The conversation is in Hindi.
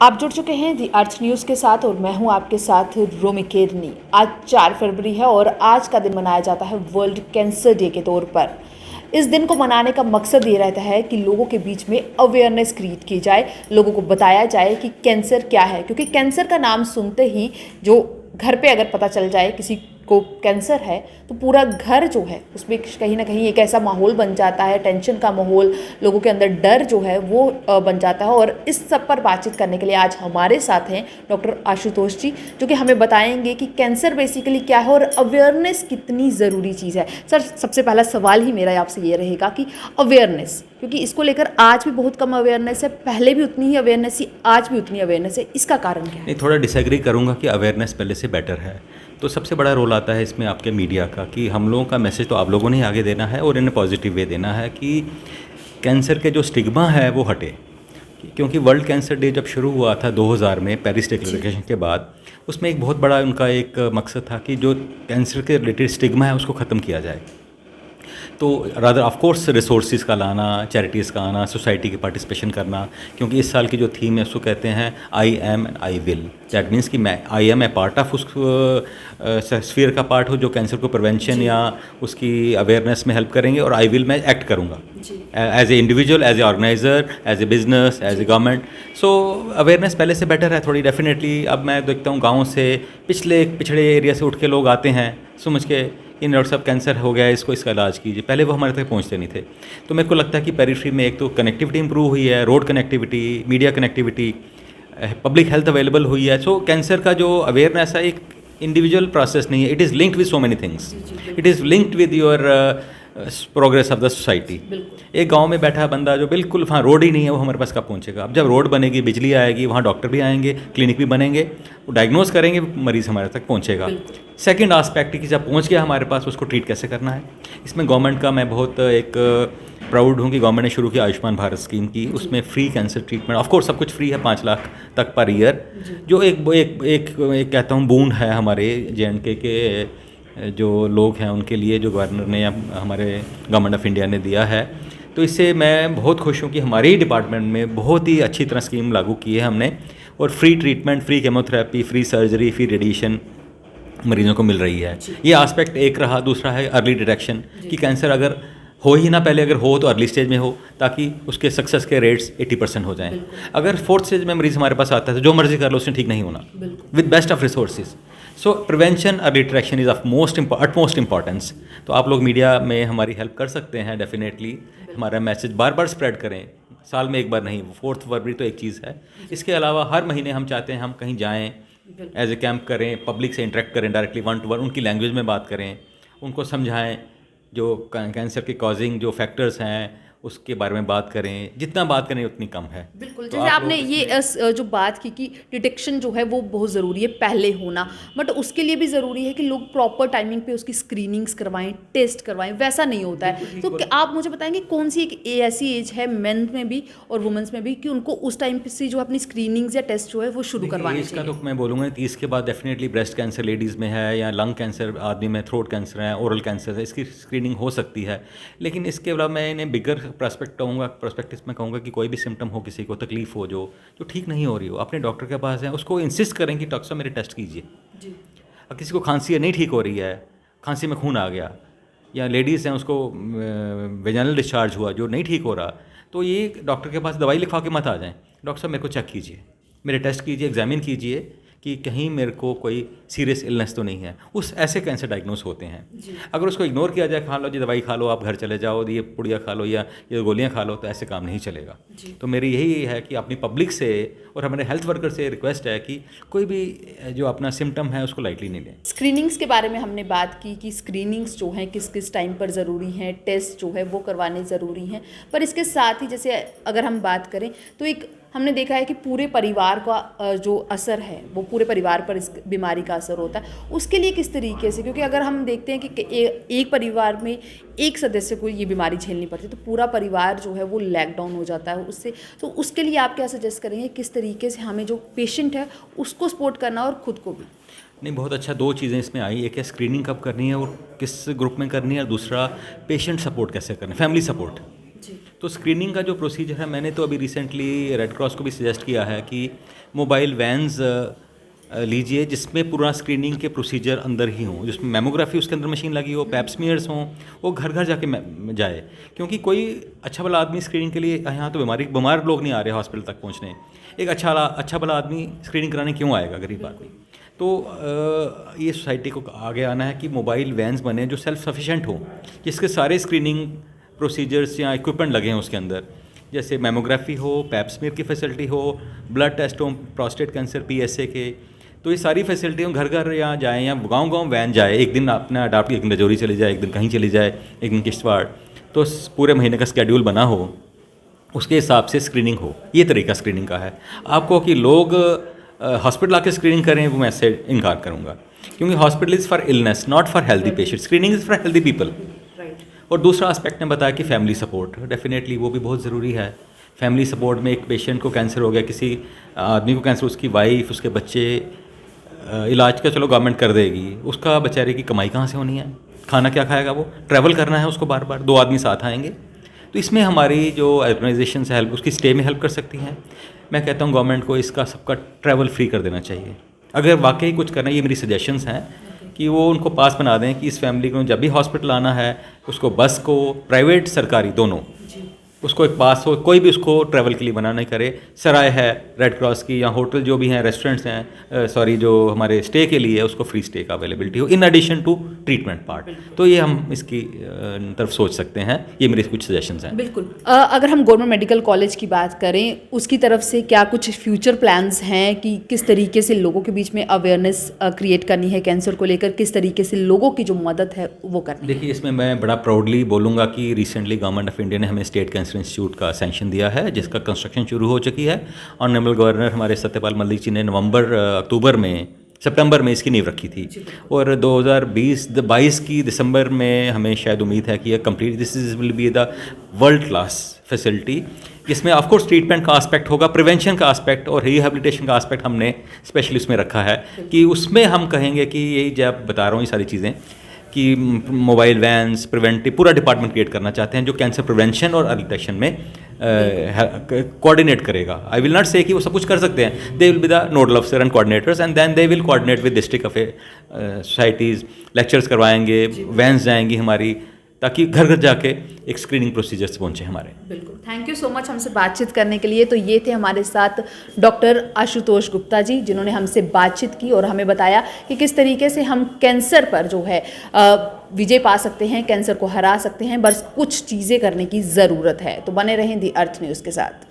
आप जुड़ चुके हैं दी अर्थ न्यूज़ के साथ और मैं हूं आपके साथ रोमी केरनी। आज 4 फरवरी है और आज का दिन मनाया जाता है वर्ल्ड कैंसर डे के तौर पर। इस दिन को मनाने का मकसद ये रहता है कि लोगों के बीच में अवेयरनेस क्रिएट की जाए, लोगों को बताया जाए कि कैंसर क्या है। क्योंकि कैंसर का नाम सुनते ही जो घर पे अगर पता चल जाए किसी को कैंसर है तो पूरा घर जो है उसमें कहीं ना कहीं एक ऐसा माहौल बन जाता है, टेंशन का माहौल, लोगों के अंदर डर जो है वो बन जाता है। और इस सब पर बातचीत करने के लिए आज हमारे साथ हैं डॉक्टर आशुतोष जी, जो कि हमें बताएंगे कि कैंसर बेसिकली क्या है और अवेयरनेस कितनी ज़रूरी चीज़ है। सर, सबसे पहला सवाल ही मेरा आपसे ये रहेगा कि अवेयरनेस, क्योंकि इसको लेकर आज भी बहुत कम अवेयरनेस है, पहले भी उतनी ही अवेयरनेस थी, आज भी उतनी अवेयरनेस है, इसका कारण क्या है? नहीं, थोड़ा डिसएग्री करूंगा कि अवेयरनेस पहले से बेटर है। तो सबसे बड़ा रोल आता है इसमें आपके मीडिया का, कि हम लोगों का मैसेज तो आप लोगों ने ही आगे देना है और इन्हें पॉजिटिव वे देना है कि कैंसर के जो स्टिग्मा है वो हटे। क्योंकि वर्ल्ड कैंसर डे जब शुरू हुआ था 2000 में पेरिस डिक्लेरेशन के बाद, उसमें एक बहुत बड़ा उनका एक मकसद था कि जो कैंसर के रिलेटेड स्टिग्मा है उसको ख़त्म किया जाए। तो रादर ऑफ कोर्स रिसोर्सेज का लाना, चैरिटीज़ का आना, सोसाइटी की पार्टिसिपेशन करना। क्योंकि इस साल की जो थीम है उसको कहते हैं I am and I will. That means कि मैं I am a part of उस स्फीयर का पार्ट हो जो कैंसर को प्रिवेंशन या उसकी अवेयरनेस में हेल्प करेंगे, और आई विल मैं एक्ट करूँगा as a individual, as a organiser, as a business, as a government. So awareness पहले से बेटर है थोड़ी, डेफिनेटली। अब मैं देखता हूँ गाँव से, पिछड़े एरिया से उठ के लोग आते हैं समझ के इन डॉक्टर साहब कैंसर हो गया है, इसका इलाज कीजिए। पहले वो हमारे तक पहुंचते नहीं थे। तो मेरे को लगता है कि पेरिफेरी में एक तो कनेक्टिविटी इंप्रूव हुई है, road connectivity, media connectivity, public health available हुई है। सो कैंसर का जो अवेयरनेस है एक इंडिविजुअल प्रोसेस नहीं है, it is linked with so many things, it is linked with your progress of the society. एक गांव में बैठा बंदा जो बिल्कुल वहाँ रोड ही नहीं है, वो हमारे पास कब पहुँचेगा? अब जब रोड बनेगी, बिजली आएगी, वहाँ डॉक्टर भी आएंगे, क्लिनिक भी बनेंगे, वो डायग्नोज करेंगे, मरीज़ हमारे तक पहुँचेगा। सेकंड आस्पेक्ट कि जब पहुँच गया हमारे पास, उसको ट्रीट कैसे करना है। इसमें गवर्नमेंट का मैं बहुत एक प्राउड हूँ कि गवर्नमेंट ने शुरू किया आयुष्मान भारत स्कीम की। उसमें free cancer treatment, of course सब कुछ फ्री है, 5 लाख तक पर ईयर, जो एक कहता हूँ बूंद है हमारे JNK के जो लोग हैं उनके लिए, जो गवर्नर ने या हमारे गवर्नमेंट ऑफ इंडिया ने दिया है। तो इससे मैं बहुत खुश हूँ कि हमारे ही डिपार्टमेंट में बहुत ही अच्छी तरह स्कीम लागू की है हमने, और free treatment, free chemotherapy, free surgery, free radiation मरीजों को मिल रही है। ये एस्पेक्ट एक रहा। दूसरा है अर्ली डिटेक्शन, कि कैंसर अगर हो ही ना पहले, अगर हो तो अर्ली स्टेज में हो, ताकि उसके सक्सेस के रेट्स 80% हो जाएं। अगर 4th स्टेज में मरीज़ हमारे पास आता है तो जो मर्जी कर लो, उसने ठीक नहीं होना, with best of resources. So prevention, early detection is of utmost importance. तो आप लोग मीडिया में हमारी हेल्प कर सकते हैं, डेफिनेटली। हमारा मैसेज बार बार स्प्रेड करें, साल में एक बार नहीं। 4 फरवरी तो एक चीज़ है। इसके अलावा हर महीने हम चाहते हैं हम कहीं जाएँ, एज ए कैंप करें, पब्लिक से इंटरेक्ट करें डायरेक्टली, 1 to 1 उनकी लैंग्वेज में बात करें, उनको समझाएं, जो कैंसर के कॉजिंग जो फैक्टर्स हैं उसके बारे में बात करें। जितना बात करें उतनी कम है। बिल्कुल, तो जैसे आपने ये जो बात की कि डिटेक्शन जो है वो बहुत ज़रूरी है पहले होना, बट उसके लिए भी ज़रूरी है कि लोग प्रॉपर टाइमिंग पे उसकी स्क्रीनिंग्स करवाएं, टेस्ट करवाएं। वैसा नहीं होता है। तो आप मुझे बताएंगे कौन सी एक ऐसी एज है मेन में भी और वुमेंस में भी कि उनको उस टाइम पे से जो अपनी स्क्रीनिंग्स या टेस्ट जो है वो शुरू करवाने चाहिए? इसका तो मैं बोलूँगा 30 के बाद डेफिनेटली ब्रेस्ट कैंसर लेडीज़ में है, या लंग कैंसर आदमी में, थ्रोट कैंसर है, ओरल कैंसर है, इसकी स्क्रीनिंग हो सकती है। लेकिन इसके अलावा मैं इन्हें बिगर पर्सपेक्टिव में कहूँगा कि कोई भी सिम्टम हो, किसी को तकलीफ हो, जो ठीक नहीं हो रही हो, अपने डॉक्टर के पास है, उसको इंसिस्ट करें कि डॉक्टर साहब मेरे टेस्ट कीजिए। अब किसी को खांसी है, नहीं ठीक हो रही है, खांसी में खून आ गया, या लेडीज़ हैं उसको वेजाइनल डिस्चार्ज हुआ जो नहीं ठीक हो रहा, तो ये डॉक्टर के पास दवाई लिखवा के मत आ जाएं। डॉक्टर साहब मेरे को चेक कीजिए, मेरे टेस्ट कीजिए, एग्जामिन कीजिए कि कहीं मेरे को कोई सीरियस इलनेस तो नहीं है। उस ऐसे कैंसर डायग्नोस होते हैं। अगर उसको इग्नोर किया जाए, खा लो जी दवाई, खा लो, आप घर चले जाओ, ये पुड़िया खा लो या ये गोलियां खा लो, तो ऐसे काम नहीं चलेगा। तो मेरी यही है कि अपनी पब्लिक से और हमारे हेल्थ वर्कर से रिक्वेस्ट है कि कोई भी जो अपना सिम्टम है उसको लाइटली नहीं लें। स्क्रीनिंग्स के बारे में हमने बात की कि स्क्रीनिंग्स जो हैं किस किस टाइम पर ज़रूरी हैं, टेस्ट जो है वो करवाने ज़रूरी हैं, पर इसके साथ ही जैसे अगर हम बात करें तो एक हमने देखा है कि पूरे परिवार का जो असर है वो पूरे परिवार पर इस बीमारी का असर होता है। उसके लिए किस तरीके से, क्योंकि अगर हम देखते हैं कि एक परिवार में एक सदस्य को ये बीमारी झेलनी पड़ती है तो पूरा परिवार जो है वो लैक डाउन हो जाता है उससे। तो उसके लिए आप क्या सजेस्ट करेंगे, किस तरीके से हमें जो पेशेंट है उसको सपोर्ट करना और खुद को भी? नहीं, बहुत अच्छा। 2 चीज़ें इसमें आई, एक है स्क्रीनिंग कब करनी है और किस ग्रुप में करनी है, और दूसरा पेशेंट सपोर्ट कैसे करना है, फैमिली सपोर्ट। तो स्क्रीनिंग का जो प्रोसीजर है, मैंने तो अभी रिसेंटली रेड क्रॉस को भी सजेस्ट किया है कि मोबाइल वैन्स लीजिए जिसमें पूरा स्क्रीनिंग के प्रोसीजर अंदर ही हों, जिसमें मेमोग्राफी उसके अंदर मशीन लगी हो, पैप स्मीयर्स हों, वो घर घर जाके जाए। क्योंकि कोई अच्छा भला आदमी स्क्रीनिंग के लिए, यहाँ तो बीमार लोग नहीं आ रहे हॉस्पिटल तक पहुँचने, एक अच्छा भला आदमी स्क्रीनिंग कराने क्यों आएगा, गरीब आदमी। तो ये सोसाइटी को आगे आना है कि मोबाइल वैन्स बने जो सेल्फ सफिशेंट हो, जिसके सारे स्क्रीनिंग प्रोसीजर्स या इक्विपमेंट लगे हैं उसके अंदर, जैसे मेमोग्राफी हो, पैप स्मीयर की फैसिलिटी हो, ब्लड टेस्ट हो, प्रोस्टेट कैंसर PSA के, तो ये सारी फैसिलिटी हम घर घर या जाएँ या गांव वैन जाए, एक दिन अपना अडाप्ट, एक दिन रजौरी चली जाए, एक दिन कहीं चली जाए, एक दिन किश्तवाड़, तो पूरे महीने का स्केड्यूल बना हो, उसके हिसाब से स्क्रीनिंग हो। ये तरीका स्क्रीनिंग का है। आपको कि लोग हॉस्पिटल आके स्क्रीनिंग करें, वो मैं इससे इनकार करूँगा, क्योंकि hospital is for illness, not for healthy patient, screening is for healthy people. और दूसरा एस्पेक्ट ने बताया कि फैमिली सपोर्ट, डेफिनेटली वो भी बहुत ज़रूरी है। फैमिली सपोर्ट में एक पेशेंट को कैंसर हो गया, किसी आदमी को कैंसर, उसकी वाइफ, उसके बच्चे, इलाज का चलो गवर्नमेंट कर देगी, उसका बेचारे की कमाई कहाँ से होनी है, खाना क्या खाएगा, वो ट्रैवल करना है उसको बार बार, 2 आदमी साथ आएंगे। तो इसमें हमारी जो ऑर्गेनाइजेशन से हेल्प, उसकी स्टे में हेल्प कर सकती हैं। मैं कहता हूँ गवर्नमेंट को इसका सबका ट्रैवल फ्री कर देना चाहिए। अगर वाकई कुछ करना, ये मेरी सजेशंस हैं कि वो उनको पास बना दें कि इस फैमिली को जब भी हॉस्पिटल आना है, उसको बस को, प्राइवेट सरकारी दोनों, उसको एक पास हो, कोई भी उसको ट्रैवल के लिए मना नहीं करे। सराय है रेड क्रॉस की, या होटल जो भी हैं, रेस्टोरेंट्स हैं, जो हमारे स्टे के लिए है, उसको फ्री स्टे का अवेलेबिलिटी हो, in addition to treatment part. तो ये हम इसकी तरफ सोच सकते हैं। ये मेरे कुछ सजेशंस हैं। बिल्कुल। अगर हम गवर्नमेंट मेडिकल कॉलेज की बात करें, उसकी तरफ से क्या कुछ फ्यूचर प्लान्स हैं कि किस तरीके से लोगों के बीच में अवेयरनेस क्रिएट करनी है कैंसर को लेकर, किस तरीके से लोगों की जो मदद है वो करनी है? देखिए, इसमें मैं बड़ा प्राउडली बोलूँगा कि रिसेंटली गवर्नमेंट ऑफ इंडिया ने हमें स्टेट कैंसर इंस्टीट्यूट का सैंक्शन दिया है, जिसका कंस्ट्रक्शन शुरू हो चुकी है। ऑनरेबल गवर्नर हमारे सत्यपाल मलिक जी ने सितंबर में इसकी नींव रखी थी, और 2022 की दिसंबर में हमें शायद उम्मीद है कि यह complete, this is will be the world class facility. इसमें ऑफ कोर्स ट्रीटमेंट का एस्पेक्ट होगा, प्रिवेंशन का एस्पेक्ट और रिहैबिलिटेशन का एस्पेक्ट हमने स्पेशली उसमें रखा है, कि उसमें हम कहेंगे कि यही जब बता रहा हूँ ये सारी चीज़ें, कि मोबाइल वैन्स, प्रिवेंटिव, पूरा डिपार्टमेंट क्रिएट करना चाहते हैं जो कैंसर प्रिवेंशन और डिटेक्शन में कोऑर्डिनेट करेगा। आई विल नॉट से कि वो सब कुछ कर सकते हैं, they will be the nodal officer and coordinators, and then they will coordinate with district societies, lectures करवाएंगे, वैन्स जाएंगी हमारी, ताकि घर घर जाके एक स्क्रीनिंग प्रोसीजर्स पहुंचे हमारे। बिल्कुल, थैंक यू सो मच हमसे बातचीत करने के लिए। तो ये थे हमारे साथ डॉक्टर आशुतोष गुप्ता जी, जिन्होंने हमसे बातचीत की और हमें बताया कि किस तरीके से हम कैंसर पर जो है विजय पा सकते हैं, कैंसर को हरा सकते हैं, बस कुछ चीज़ें करने की ज़रूरत है। तो बने रहें दी अर्थ न्यूज़ के साथ।